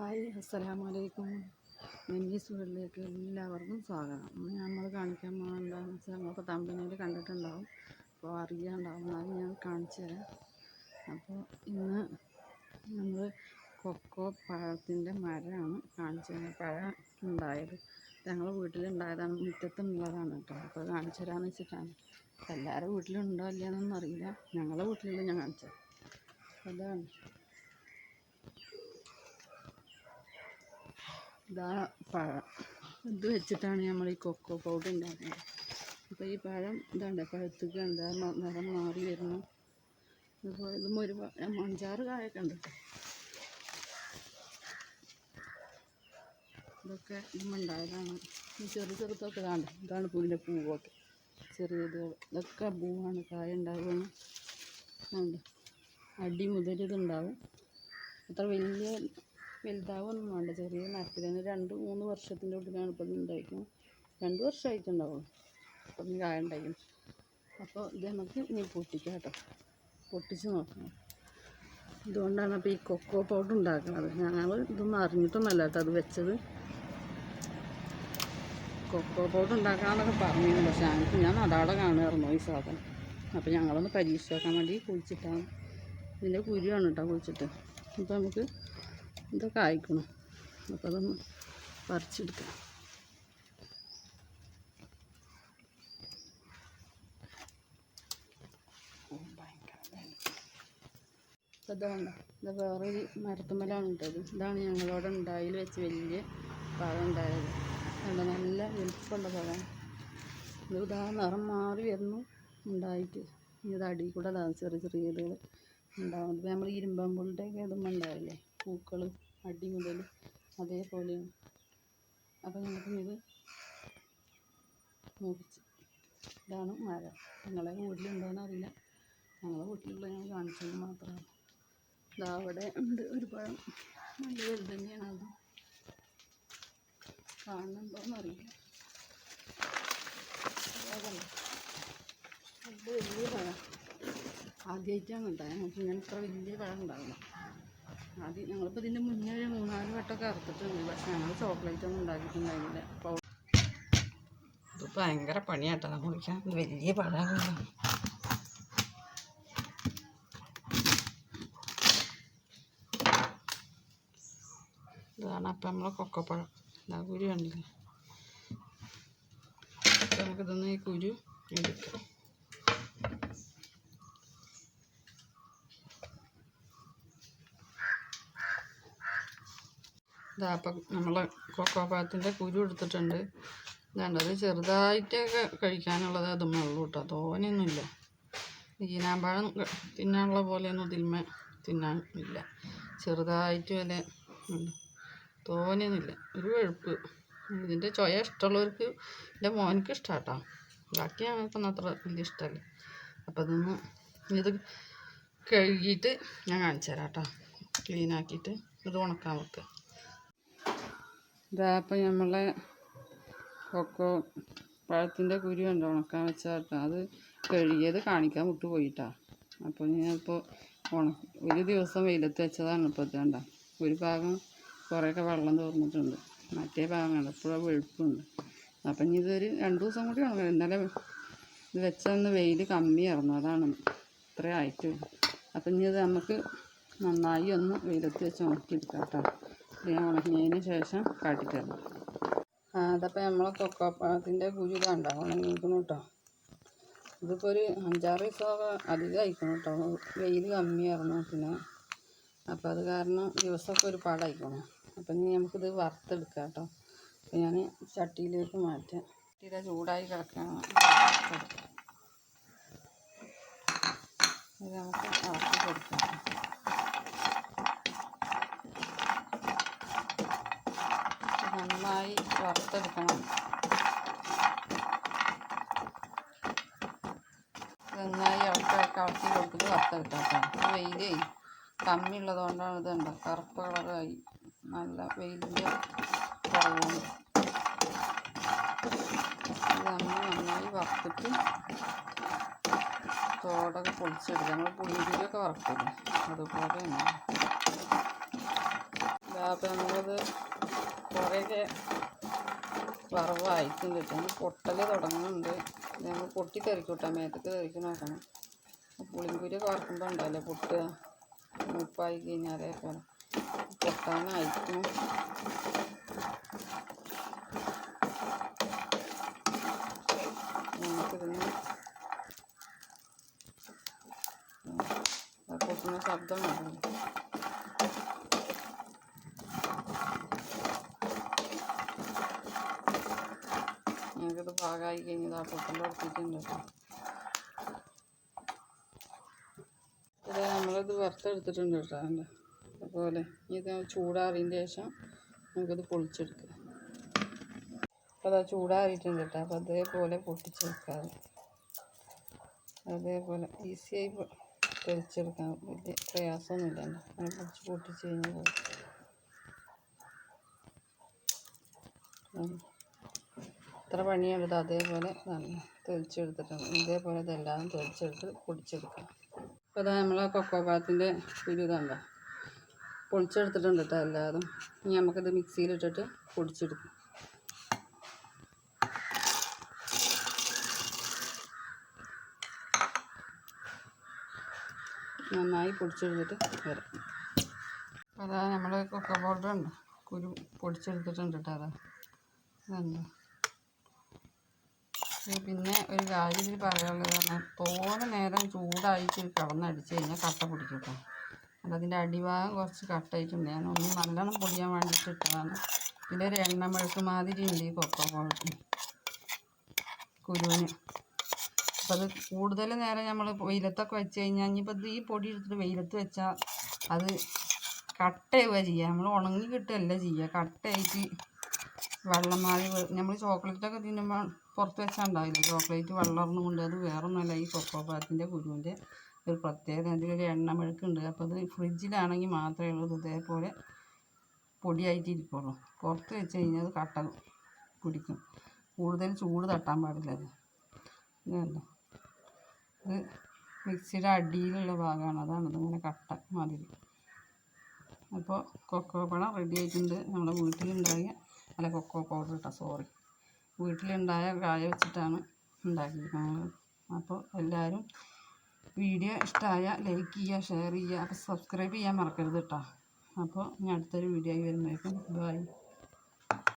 Hi, അസ്സലാമലൈക്കും. മിന്നീസ് വീട്ടിലേക്ക് എല്ലാവർക്കും സ്വാഗതം. നമ്മൾ കാണിക്കാൻ പോകുന്നത് എന്താണെന്ന് വെച്ചാൽ നിങ്ങൾക്ക് തമ്പനിയിൽ കണ്ടിട്ടുണ്ടാവും, അപ്പോൾ അറിയാണ്ടാവും. എന്നാലും ഞാൻ കാണിച്ചു തരാം. അപ്പോൾ ഇന്ന് നമ്മൾ കൊക്കോ പഴത്തിൻ്റെ മരമാണ് കാണിച്ചു തരാം. പഴം ഉണ്ടായത് ഞങ്ങളുടെ വീട്ടിലുണ്ടായതാണ്, മുറ്റത്തുള്ളതാണ് കേട്ടോ. അപ്പോൾ കാണിച്ചു തരാമെന്ന് വെച്ചിട്ടാണ്. എല്ലാവരുടെ വീട്ടിലുണ്ടോ ഇല്ലയെന്നൊന്നും അറിയില്ല. ഞങ്ങളുടെ വീട്ടിലുള്ള ഞാൻ കാണിച്ചത് അതാണ്. ഇതാ പഴം. ഇത് വെച്ചിട്ടാണ് നമ്മൾ ഈ കൊക്കോ പൗഡർ ഉണ്ടാക്കുന്നത്. അപ്പോൾ ഈ പഴം ഇതാണ്ട് പഴുത്തേക്ക് എന്താ നിറം മാറി വരുന്നു. ഇപ്പോൾ ഇതും ഒരു 5-6 കായൊക്കെ ഉണ്ട്. ഇതൊക്കെ ഇതുമുണ്ടായതാണ്. ഈ ചെറുതൊക്കെ ഇതാണ് പൂവിൻ്റെ പൂവൊക്കെ ചെറിയത്. ഇതൊക്കെ പൂവാണ്, കായ ഉണ്ടാവുകയാണ്. അടി മുതൽ ഇതുണ്ടാവും. അത്ര വലുതാവൊന്നും വേണ്ട. ചെറിയ മരത്തിൽ തന്നെ 2-3 വർഷത്തിൻ്റെ ഉള്ളിലാണ് ഇപ്പോൾ ഇത് ഉണ്ടായിരിക്കുന്നത്. 2 വർഷമായിട്ടുണ്ടാവുള്ളൂ അപ്പം ഇനി കായ ഉണ്ടായിരിക്കും. അപ്പോൾ ഇത് നമുക്ക് ഇനി പൊട്ടിക്കാം കേട്ടോ. പൊട്ടിച്ച് നോക്കണം. ഇതുകൊണ്ടാണ് അപ്പോൾ ഈ കൊക്കോ പൗഡർ ഉണ്ടാക്കുന്നത്. ഞങ്ങൾ ഇതൊന്നും അറിഞ്ഞിട്ടൊന്നുമല്ല കേട്ടോ അത് വെച്ചത്. കൊക്കോ പൗഡർ ഉണ്ടാക്കാമെന്നൊക്കെ പറഞ്ഞിരുന്നു, പക്ഷേ ഞാൻ അതാടെ കാണുമായിരുന്നു ഈ സാധനം. അപ്പോൾ ഞങ്ങളൊന്ന് പരീക്ഷിച്ച് നോക്കാൻ വേണ്ടി കുഴിച്ചിട്ടാണ്. ഇതിൻ്റെ കുരുവാണ് കേട്ടോ കുഴിച്ചിട്ട്. അപ്പോൾ നമുക്ക് ഇതൊക്കെ അയക്കണം. അപ്പോൾ അതൊന്ന് പറിച്ചെടുക്കാം. ഇതാണ്, ഇത് വേറൊരു മരത്തുമ്മലാണ് ഇട്ടത്. ഇതാണ് ഞങ്ങളവിടെ ഉണ്ടായിൽ വെച്ച് വലിയ പഴം ഉണ്ടായത്. അതുകൊണ്ട് നല്ല വലുപ്പമുള്ള പഴം. ഇതാ നിറം മാറി വരുന്നു ഉണ്ടായിട്ട്. ഇത് അടിയിൽ കൂടെ ചെറിയ ചെറിയതുകൾ ഉണ്ടാവുന്നത്. ഇപ്പോൾ നമ്മൾ ഇരുമ്പമ്പുളിൻ്റെയൊക്കെ ഇതുമ്പോൾ ഉണ്ടാവില്ലേ പൂക്കൾ അടി മുതൽ, അതേപോലെയാണ്. അപ്പോൾ നമുക്ക് ഇത് മുറിച്ച്, ഇതാണ് മരം. നിങ്ങളെ വീട്ടിലുണ്ടോയെന്ന് അറിയില്ല. ഞങ്ങളെ വീട്ടിലുള്ള ഞങ്ങൾ കാണിച്ചത് മാത്രമാണ്. ഇതാ അവിടെ ഉണ്ട് ഒരു പഴം, നല്ല വലുത് തന്നെയാണ്. അത് കാണുന്നുണ്ടോയെന്ന് അറിയില്ല. അതല്ല, അത് വലിയ പഴം. ആദ്യമായിട്ടാണ് ഉണ്ടായത്. ഞങ്ങൾക്ക് ഇങ്ങനെ ഇത്ര വലിയ പഴം ഉണ്ടാവില്ല. ആദ്യം ഞങ്ങളിപ്പോൾ ഇതിൻ്റെ മുന്നേ 3-4 വട്ടമൊക്കെ അറുത്തിട്ടുണ്ട്. പക്ഷേ ഞങ്ങൾ ചോക്ലേറ്റ് ഒന്നും ഉണ്ടാക്കിയിട്ടുണ്ടായിരുന്നില്ല. അപ്പോൾ ഇത് ഭയങ്കര പണിയാട്ടോ കുടിക്കാൻ. ഇത് വലിയ പഴമാണ്. ഇതാണ് അപ്പം നമ്മളെ കൊക്കപ്പഴം. ഇതാ കുരു കണ്ടില്ലേ. അപ്പം നമുക്കിതൊന്ന് ഈ കുരു എടുക്കാം. ഇതാ അപ്പം നമ്മൾ കൊക്കോ പഴത്തിൻ്റെ കുരു എടുത്തിട്ടുണ്ട്. ഇതാണ്ടത് ചെറുതായിട്ടൊക്കെ കഴിക്കാനുള്ളത് അതുമ്മേ ഉള്ളൂ കേട്ടോ. തോനെയൊന്നുമില്ല. ഈനാമ്പഴം തിന്നാനുള്ള പോലെയൊന്നും ഇതിന്മേ തിന്നാൻ ഇല്ല. ചെറുതായിട്ട് വല്ല തോനെയൊന്നുമില്ല. ഒരു വെഴുപ്പ്. ഇതിൻ്റെ ചൊയ ഇഷ്ടമുള്ളവർക്ക്, എൻ്റെ മോനക്ക് ഇഷ്ടമാണ് കേട്ടോ. ബാക്കി ഞങ്ങൾക്കൊന്നും അത്ര വലിയ ഇഷ്ടമല്ല. അപ്പോൾ ഇത് കഴുകിയിട്ട് ഞാൻ കാണിച്ചു തരാം കേട്ടോ. ക്ലീനാക്കിയിട്ട് ഇത് ഉണക്കാൻ വെക്കുക. ഇതാ അപ്പം നമ്മളെ കൊക്കോ പഴത്തിൻ്റെ കുരു ഉണ്ട് ഉണക്കാൻ വെച്ചാൽ കേട്ടോ. അത് കഴുകിയത് കാണിക്കാൻ വിട്ടു പോയിട്ടാ. അപ്പോൾ ഞാനിപ്പോൾ ഒരു ദിവസം വെയിലത്ത് വെച്ചതാണ്. ഇപ്പോൾ ഇത് കണ്ട ഒരു ഭാഗം കുറേയൊക്കെ വെള്ളം തോർന്നിട്ടുണ്ട്, മറ്റേ ഭാഗം കണ്ട ഇപ്പോഴും വെളുപ്പുണ്ട്. അപ്പം ഇനി ഇതൊരു 2 ദിവസം കൂടി ഉണങ്ങണം. ഇന്നലെ ഇത് വെച്ചന്ന് വെയിൽ കമ്മിയായിരുന്നു, അതാണ് ഇത്ര ആയിട്ട്. അപ്പം ഇനി ഇത് നമുക്ക് നന്നായി ഒന്ന് വെയിലത്ത് വെച്ച് ഉണക്കിയെടുക്കാം കേട്ടോ. ഞാൻ ഉണങ്ങിയതിന് ശേഷം കാട്ടിത്തരണം. അതപ്പോൾ നമ്മളെ കൊക്കോപ്പഴത്തിൻ്റെ കുരു ഇതാണ്ടോ ഉണങ്ങിയിരിക്കണം കേട്ടോ. ഇതിപ്പോൾ ഒരു 5-6 ദിവസമൊക്കെ അധികം ആയിക്കണം കേട്ടോ. വെയിൽ കമ്മിയായിരുന്നു പിന്നെ. അപ്പോൾ അത് കാരണം ദിവസമൊക്കെ ഒരു പാടായിക്കണം. അപ്പം ഇനി നമുക്കിത് വറുത്തെടുക്കാം കേട്ടോ. അപ്പോൾ ഞാൻ ചട്ടിയിലേക്ക് മാറ്റാം. ചട്ടിയിലെ ചൂടായി കിടക്കണം. ഇത് നമുക്ക് ഇളക്കി കൊടുക്കാം. നന്നായി വറുത്തെടുക്കണം. നന്നായി ഇളക്കി കൊടുത്തിട്ട് വറുത്തെടുക്കാം കേട്ടോ. വെയിലേ കമ്മിയുള്ളത് കൊണ്ടാണ് ഇതുണ്ട് കറുപ്പ് കളറായി. നല്ല വെയിലിൻ്റെ കുറവാണ്. ഇത് നമ്മൾ നന്നായി വറുത്തിട്ട് തോടൊക്കെ പൊളിച്ചെടുക്കുക. നമ്മൾ പുളിയൊക്കെ വറുക്കില്ലേ അതുപോലെ തന്നെ. അപ്പോൾ നമ്മൾ കുറേയൊക്കെ വറവായിട്ടുണ്ട് കേട്ടോ. പൊട്ടൽ തുടങ്ങുന്നുണ്ട്. ഞങ്ങൾ പൊട്ടി തെറിക്കൂട്ടാ, മേത്തേക്ക് തെറിക്ക് നോക്കണം. പുളിങ്കുരിയൊക്കെ വറക്കുമ്പോൾ ഉണ്ടാവില്ലേ പൊട്ടുക, ഉപ്പായി കഴിഞ്ഞാൽ അതേപോലെ പൊട്ടാനായിരിക്കും. നമുക്കിതിന് പൊട്ടുന്ന ശബ്ദം വേണം. ഞങ്ങൾക്കിത് പാകമായി കഴിഞ്ഞത് ആ പൊട്ടൽ എടുത്തിട്ടുണ്ട് കേട്ടോ. ഇത് നമ്മളിത് വറുത്തെടുത്തിട്ടുണ്ട് കേട്ടോ. അതുപോലെ ഇത് ചൂടാറിയതിന് ശേഷം നമുക്കിത് പൊളിച്ചെടുക്കാം. അപ്പോൾ അത് ചൂടാറിയിട്ടുണ്ട് കേട്ടോ. അപ്പോൾ അതേപോലെ പൊട്ടിച്ചെടുക്കാതെ അതേപോലെ ഈസിയായി പൊരിച്ചെടുക്കാൻ വലിയ പ്രയാസമൊന്നുമില്ല. അങ്ങനെ പൊട്ടിച്ച് കഴിഞ്ഞാൽ ഇത്ര പണിയെടുത്ത് അതേപോലെ തെളിച്ചെടുത്തിട്ടുണ്ട്. ഇതേപോലെ ഇതെല്ലാം തെളിച്ചെടുത്ത് പൊടിച്ചെടുക്കാം. അപ്പോൾ അതാ നമ്മൾ കൊക്കോ പായത്തിൻ്റെ കുരു ഇതാണ്ടോ പൊളിച്ചെടുത്തിട്ടുണ്ട് കേട്ടോ എല്ലാതും. ഇനി നമുക്കിത് മിക്സിയിലിട്ടിട്ട് പൊടിച്ചെടുക്കും. നന്നായി പൊടിച്ചെടുത്തിട്ട് വരാം. അതാ നമ്മൾ കൊക്കോ പൗഡർ ഉണ്ട്, കുരു പൊടിച്ചെടുത്തിട്ടുണ്ട് കേട്ടോ. ഇതുണ്ട്. പിന്നെ ഒരു കാര്യം ഇതിൽ പറയാനുള്ളതാണ്, തോനെ നേരം ചൂടായിട്ട് കിടന്നടിച്ച് കഴിഞ്ഞാൽ കട്ട പിടിക്കും കേട്ടോ. അതിൻ്റെ അടിഭാഗം കുറച്ച് കട്ടായിട്ടുണ്ട്. ഞാൻ ഒന്ന് നല്ലോണം പൊടിയാൻ വേണ്ടിയിട്ട് ഇട്ടതാണ്. ഇതിൻ്റെ ഒരു എണ്ണ മെഴുക്ക് മാതിരി ഉണ്ട് ഈ കൊക്കോ പൗഡർ കുരുവിന്. അപ്പം അത് കൂടുതൽ നേരം നമ്മൾ വെയിലത്തൊക്കെ വെച്ച് കഴിഞ്ഞാൽ ഇനിയിപ്പോൾ ഇത് ഈ പൊടി എടുത്തിട്ട് വെയിലത്ത് വെച്ചാൽ അത് കട്ടയാവുക ചെയ്യുക. നമ്മൾ ഉണങ്ങി കിട്ടുകയല്ല ചെയ്യുക, കട്ടയായിട്ട് വെള്ളം മാറി. നമ്മൾ ചോക്ലേറ്റൊക്കെ തിന്നുമ്പോൾ പുറത്ത് വെച്ചാൽ ഉണ്ടാവില്ല ചോക്ലേറ്റ് വെള്ളം കൊണ്ട്. അത് വേറൊന്നുമല്ല, ഈ കൊക്കോ പായത്തിൻ്റെ കുരുവിൻ്റെ ഒരു പ്രത്യേകത. അതിലൊരു എണ്ണ മെഴുക്കുണ്ട്. അപ്പോൾ അത് ഫ്രിഡ്ജിലാണെങ്കിൽ മാത്രമേ ഉള്ളൂ ഇതേപോലെ പൊടിയായിട്ട് ഇരിക്കുള്ളൂ. പുറത്ത് വെച്ച് കഴിഞ്ഞാൽ അത് കട്ട പിടിക്കും. കൂടുതൽ ചൂട് തട്ടാൻ പാടില്ല. അത് ഇതല്ല, ഇത് മിക്സിയുടെ അടിയിലുള്ള ഭാഗമാണ്, അതാണ് ഇതിങ്ങനെ കട്ട മാതിരി. അപ്പോൾ കൊക്കോ പഴം റെഡി ആയിട്ടുണ്ട്. നമ്മുടെ വീട്ടിലുണ്ടായ കൊക്കോ പൗഡർ കേട്ടോ, സോറി, വീട്ടിലുണ്ടായ കായ വെച്ചിട്ടാണ് ഉണ്ടാക്കിയിരിക്കുന്നത്. അപ്പോൾ എല്ലാവരും വീഡിയോ ഇഷ്ടമായ ലൈക്ക് ചെയ്യുക, ഷെയർ ചെയ്യുക, അപ്പോൾ സബ്സ്ക്രൈബ് ചെയ്യാൻ മറക്കരുത് കേട്ടോ. അപ്പോൾ ഇനി അടുത്തൊരു വീഡിയോ ആയി വരുമ്പോഴേക്കും ബൈ.